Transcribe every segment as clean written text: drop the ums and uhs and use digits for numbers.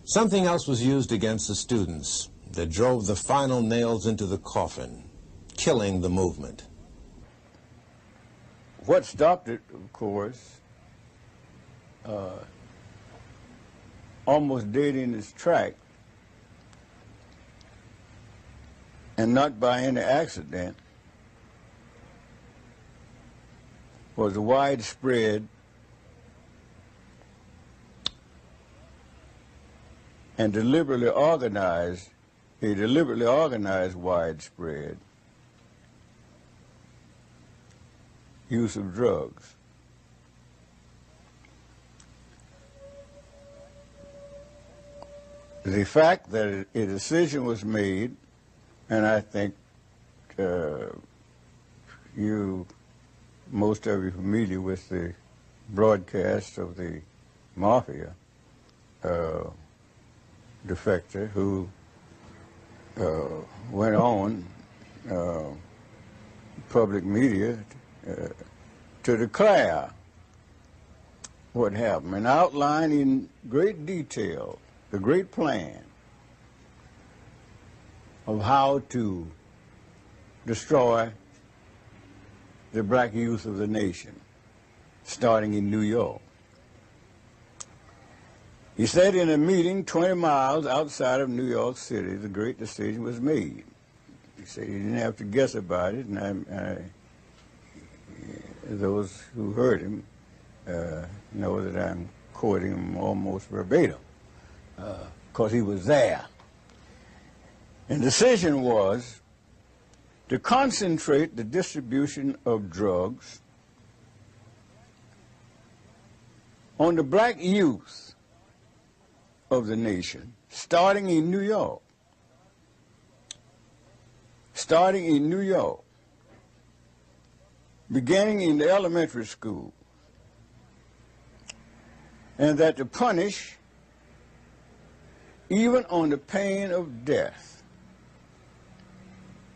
Something else was used against the students that drove the final nails into the coffin, killing the movement. What stopped it, of course, almost dead in its track, and not by any accident, was a widespread and deliberately organized widespread use of drugs. The fact that a decision was made, and I think most of you are familiar with the broadcast of the mafia defector who went on public media to declare what happened and outline in great detail the great plan of how to destroy the black youth of the nation, starting in New York. He said in a meeting 20 miles outside of New York City, the great decision was made. He said he didn't have to guess about it, and those who heard him know that I'm quoting him almost verbatim, because he was there. And the decision was to concentrate the distribution of drugs on the black youth of the nation, starting in New York. Starting in New York, beginning in the elementary school, and that to punish, even on the pain of death,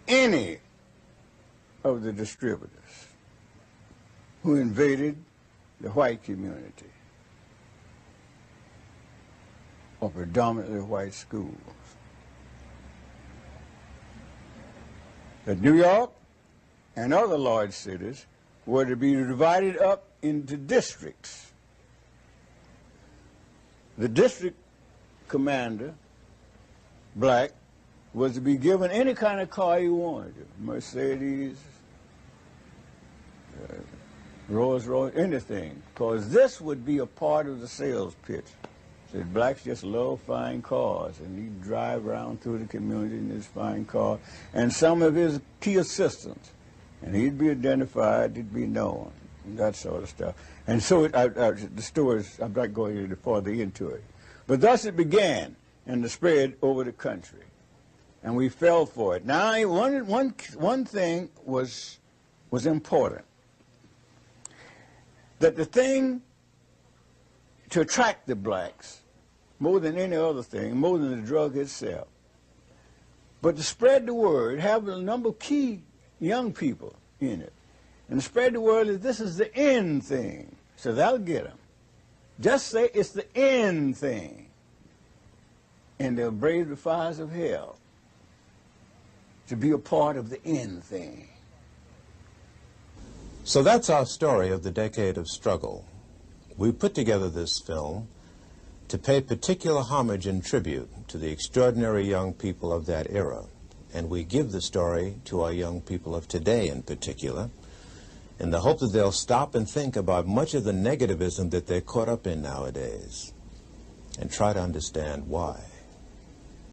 any of the distributors who invaded the white community or predominantly white schools. That New York and other large cities were to be divided up into districts. The district commander, black, was to be given any kind of car he wanted, Mercedes, Rolls Royce, anything, because this would be a part of the sales pitch. Said blacks just love fine cars, and he'd drive around through the community in his fine car, and some of his key assistants, and he'd be identified, he'd be known, and that sort of stuff. And so the stories, I'm not going any further into it. But thus it began, and the spread over the country. And we fell for it. Now, one thing was important. That the thing to attract the blacks, more than any other thing, more than the drug itself, but to spread the word, have a number of key young people in it, and spread the word that this is the end thing. So that'll get them. Just say it's the end thing, and they'll brave the fires of hell to be a part of the end thing. So that's our story of the decade of struggle. We put together this film to pay particular homage and tribute to the extraordinary young people of that era. And we give the story to our young people of today in particular, in the hope that they'll stop and think about much of the negativism that they're caught up in nowadays, and try to understand why.